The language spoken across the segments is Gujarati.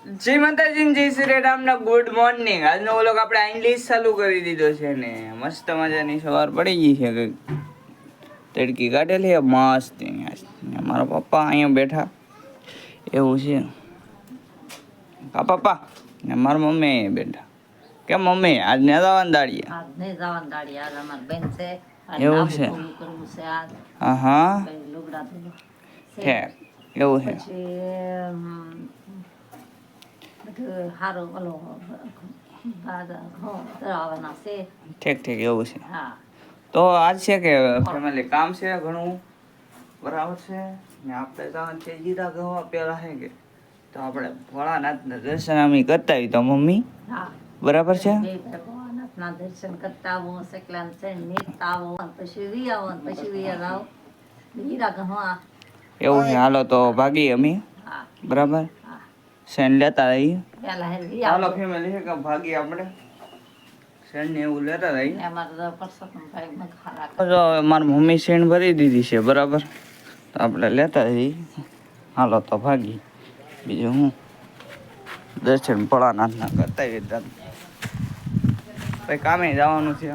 જય માતાજી જય શ્રી રામ ના ગુડ મોર્નિંગ. આજનો વ્લોગ આપણે ઇંગ્લિશ ચાલુ કરી દીધો છે ને મસ્ત મજાની સવાર પડી ગઈ છે કે તડકી કાઢેલી છે મસ્ત. મારા પપ્પા અહીંયા બેઠા એવું છે કા પપ્પા ને મારા મમ્મી અહીંયા બેઠા. કેમ મમ્મી આજ ને જવાનું દાડિયા? આજ નહીં જવાનું દાડિયા, આજ અમાર બેન છે. આજ એવું નાવું છે? પૂરું કરવું છે આજ. હા હા પછી લુગડા ધોવું છે. ઠેક એવું છે. પછી બધું હારું ઓલો ઘઉં દળાવવાના છે. ઠીક ઠીક એવું છે. હા તો આજ છે કે ફેમિલી કામ છે ઘણું બરાબર છે ને આપણે જવાનું છે જીરા ગવા પેલા છે કે તો આપણે ભોળાનાથના દર્શન અમે કરતા આવી તો મમ્મી હા બરાબર છે. બે ભગવાનના દર્શન કરતા આવો, શકલાન છે નીકતા આવો, પછી વી આવો, પછી વી આવો હીરા ગવા. એવું છે. હાલો તો ભાગી અમે હા બરાબર હા શેન લેતા રહીએ. પેલા હે વી હાલો આવો. ફેમિલી છે કે ભાગી આપણે શેન ને એવું લેતા રહીએ. અમારા પરસોત્તમ ભાઈ મગ હારા તો જો હવે મારી મમ્મી શેન ભરી દીધી છે બરાબર તો આપણે લેતા જઈએ. હાલો તો ભાગી બીજું હું દર્શન ભોળાનાથના કરતા આવીએ. ભાઈ કામે જવાનું છે.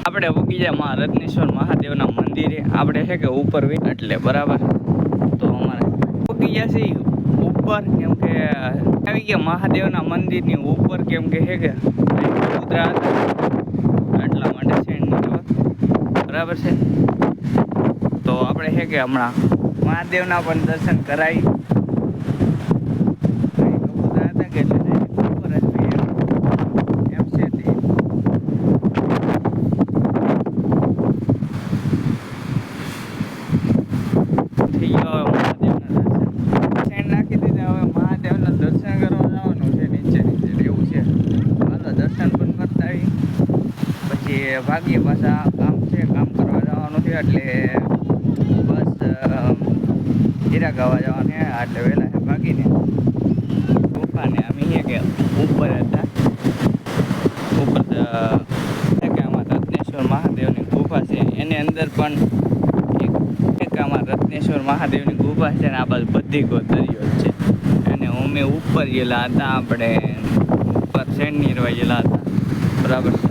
આપણે ઉગી જાય મા રત્નેશ્વર મહાદેવના મંદિરે. આપણે છે કે ઉપર એટલે બરાબર તો અમારે ઉગી જશે ઉપર કેમ કે આવી ગયા મહાદેવના મંદિરની ઉપર કેમ કે છે કે કબૂતરા હતા એટલા માટે છે બરાબર છે. તો આપણે છે કે હમણાં મહાદેવના પણ દર્શન કરાવી. કબૂતરા હતા કે એટલે ઉપર જ એમ છે તે થઈ ગયો. હવે મહાદેવના દર્શન સેન્ડ નાખી દીધા. હવે મહાદેવના દર્શન કરવા જવાનું છે નીચે એવું છે. હાલો દર્શન પણ કરતા આવી પછી ભાગીએ પાછા કામ છે કામ કરવા જવાનું છે એટલે બસ હીરા ગાવા જવાનું છે એટલે વહેલા છે ભાગીને ગુફાને અમે કે ઉપર હતા ઉપર કે આમાં રત્નેશ્વર મહાદેવની ગુફા છે એની અંદર પણ આમાં રત્નેશ્વર મહાદેવની ગુફા છે ને આ બાજુ બધી ગોતરીઓ છે. અને અમે ઉપર ગયેલા હતા આપણે ઉપર શેણની રવા ગયેલા હતા બરાબર છે.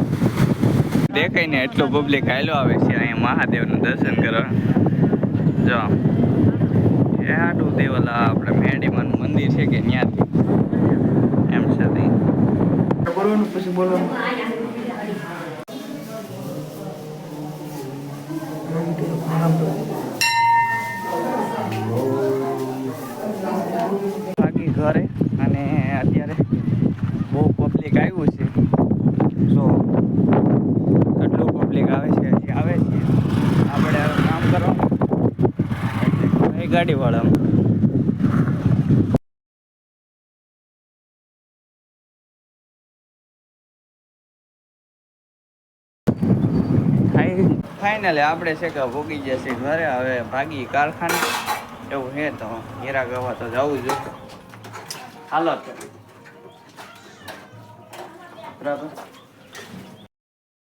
દેખાય ને એટલું પબ્લિક હાલો આવે છે અહીંયા મહાદેવનું દર્શન કરવા. જો એ હાટું દેવાલા આપણે મેડીમાનું મંદિર છે કે ત્યાંથી એમ છે બોલવાનું પછી બોલવાનું. બાકી ઘરે અને અત્યારે બહુ પબ્લિક આવ્યું છે. જો કેટલું પબ્લિક આવે છે હજી આવે છે. આપણે હવે કામ કરવાનું એટલે ગાડીવાળા ફાઇનલી આપણે છે કે ભોગી જશે ઘરે. હવે ભાગી કારખાને એવું છે તો હીરા ગવા તો જવું જોઈએ. હાલો તો બરાબર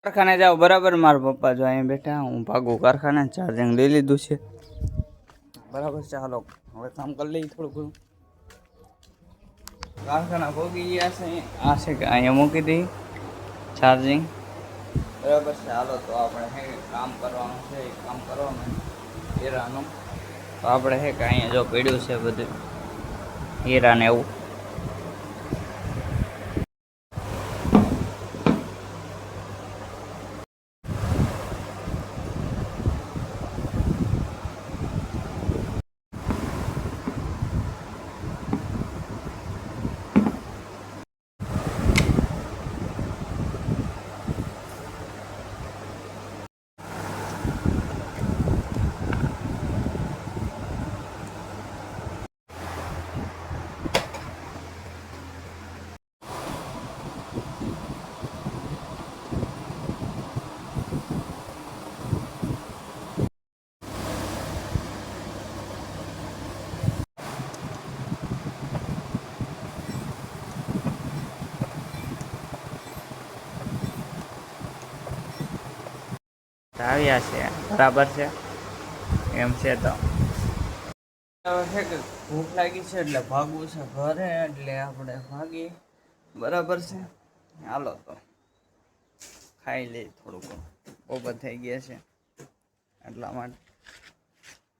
કારખાને જાઓ બરાબર. મારા પપ્પા જો અહીંયા બેઠા હું ભાગું કારખાને. ચાર્જિંગ લઈ લીધું છે બરાબર છે. હાલો હવે કામ કરી લઈએ થોડું ઘણું. કારખાના ભોગી ગયા છે. આ છે કે અહીંયા મૂકી દઈએ ચાર્જિંગ બરાબર છે. હાલો તો આપણે હે કામ કરવાનું છે એ કામ કરવાનું હીરાનું. તો આપણે હે કે અહીંયા જો પડ્યું છે બધું હીરાને એવું. આવ્યા છે બરાબર છે એમ છે તો હવે છે કે ભૂખ લાગી છે એટલે ભાગવું છે ઘરે એટલે આપણે ભાગીએ બરાબર છે હાલો તો ખાઈ લઈ થોડુંક બપોર થઈ ગયા છે એટલા માટે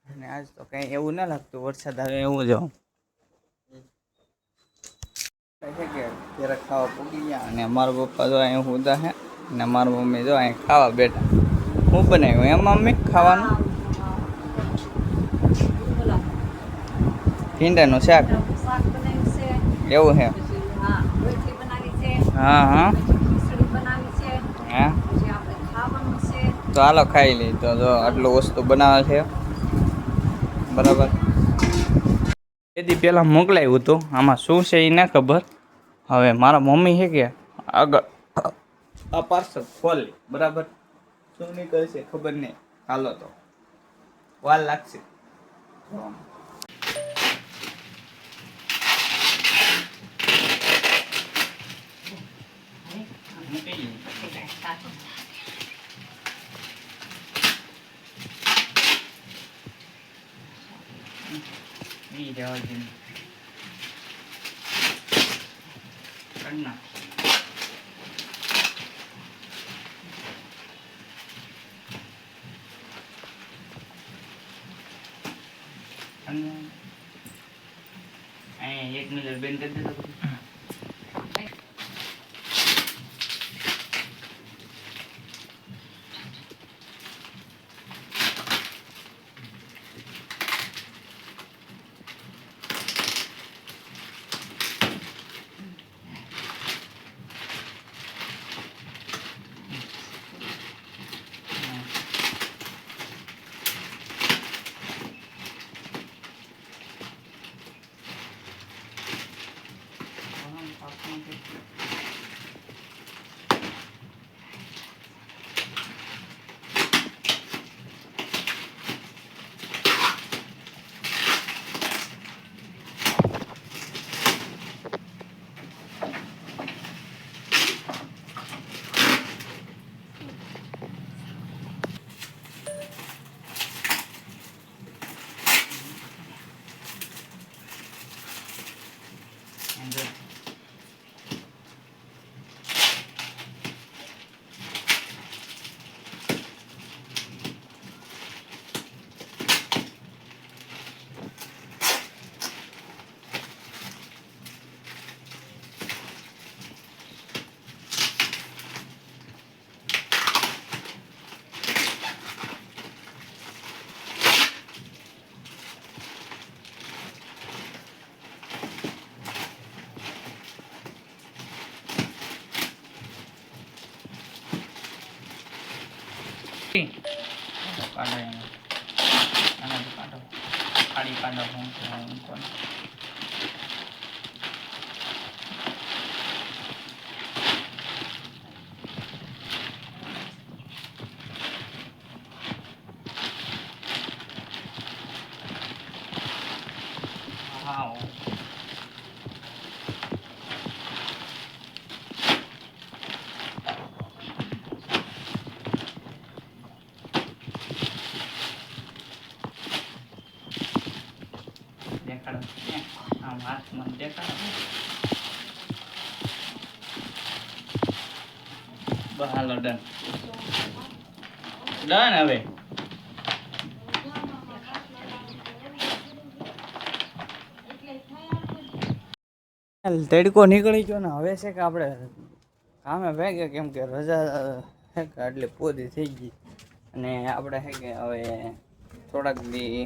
અને આજ તો કંઈ એવું ના લાગતું વરસાદ આવે એવું જ છે કે ત્યારે ખાવા પૂગી ગયા અને મારા પપ્પા જો અહીં હુદા છે અને મારા મમ્મી જો અહીં ખાવા બેઠા હું બનાવ્યું એમ મમ્મી ખાવાનું બોલો ભીંડાનું શાક શાક બનાવ્યું છે એવું છે પછી હા રોટલી બનાવી છે હા હા પછી ખીચડી બનાવી છે હા પછી આપણે ખાવાનું છે તો હાલો ખાઈ લઈ તો જો આટલું વસ્તુ બનાવે છે બરાબર એથી પહેલાં મોકલાવ્યું હતું આમાં શું છે એ ના ખબર હવે મારા મમ્મી છે કે આગળ આ પાર્સલ ખોલી બરાબર શું નીકળશે ખબર નહીં હાલો તો વાર લાગશે એક મિનિટ બેન કરી દેતો કાઢો આનાથી કાઢો ખાડી કાઢો હું કોણ હા દેખાડો આમ હાથમાં દેખાડો હાલો ડન ડન હવે તડકો નીકળી ગયો ને હવે છે કે આપણે કામે ભાગ્યા કેમ કે રજા છે કે એટલે પૂરી થઈ ગઈ અને આપણે છે કે હવે થોડાક દી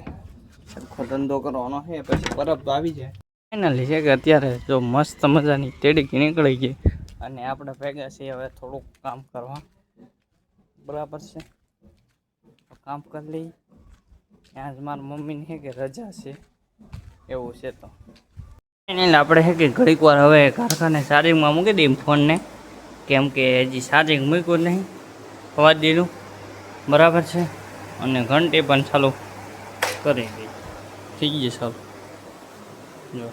સરખો ધંધો કરવાનો છે પછી પરબ આવી જાય ફાઇનલી છે કે અત્યારે જો મસ્ત મજાની તેડકી નીકળી ગઈ અને આપણે ભેગા છીએ હવે થોડુંક કામ કરવા બરાબર છે તો કામ કરી લઈ ત્યાં જ મારા મમ્મીની છે કે રજા છે એવું છે તો આપણે છે કે ઘડીક વાર હવે કારખાને ચાર્જિંગમાં મૂકી દઈએ ફોનને કેમ કે હજી ચાર્જિંગ મૂક્યું નહીં અવાજ દીધું બરાબર છે અને ઘંટી પણ ચાલુ કરી દઈ થઈ ગઈ સર જો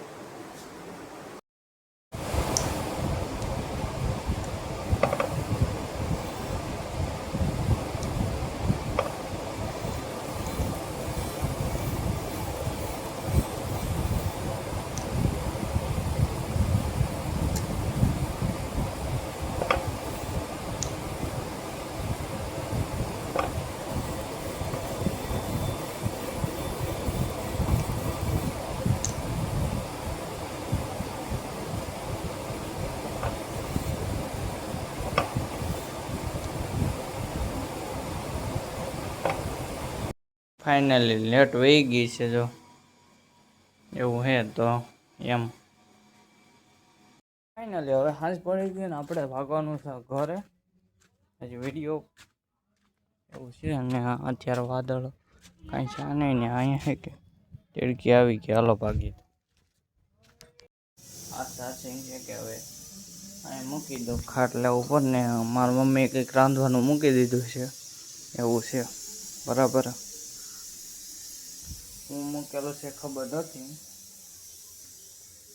ફાઇનલી લેટ વહી ગઈ છે જો એવું હે તો એમ ફાઇનલી હવે સાંજ પડી ગઈ ને આપણે ભાગવાનું છે ઘરે હજી વિડીયો એવું છે અને અત્યારે વાદળ કાંઈ છે નહીં ને અહીંયા છે કે તીડકી આવી કે હાલો ભાગી આ સાચી છે કે હવે અહીં મૂકી દો ખાટલા ઉપર ને મારી મમ્મીએ કંઈક રાંધવાનું મૂકી દીધું છે એવું છે બરાબર હું મૂકેલો છે ખબર નથી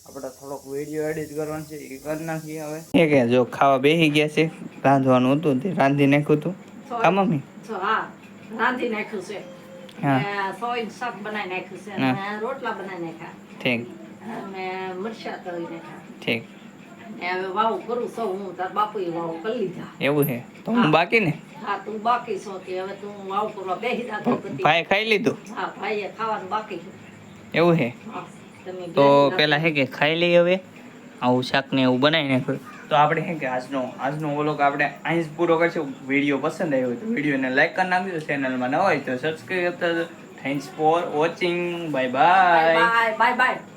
આપણે થોડોક વિડીયો એડિટ કરવાનો છે એ કરી નાખીએ હવે એ કે જો ખાવા બેસી ગયા છે રાંધવાનું હતું તે રાંધી નાખ્યું હતું હા મમ્મી હા રાંધી નાખ્યું છે હા. સોય શાક બનાવી નાખ્યું છે હા. અને રોટલા બનાવી નાખ્યા ઠીક અને મરચાં તળી નાખ્યા ઠીક ને હવે વાવ કરું સૌ હું તાર બાપુએ વાવ કરી લીધા એવું છે તો હું બાકી ને હા તું બાકી છો કે હવે તું વાવ કરવા બેસી રાખ્યો હતી ભાઈ ખાઈ લીધું હા ભાઈએ ખાવાનું બાકી છે એવું છે હા તમે તો બેસી પેલા હે કે ખાઈ લઈએ હવે આવું શાક ને એવું બનાવી નાખ્યું તો આપણે હે કે આજનો ઓલો આપણે અહીં જ પૂરો કરશું વિડીયો પસંદ આવ્યો હોય તો વિડીયોને લાઈક કરી નાખજો ચેનલમાં ન હોય તો સબસ્ક્રાઈબ કરતા thanks for watching bye bye bye bye bye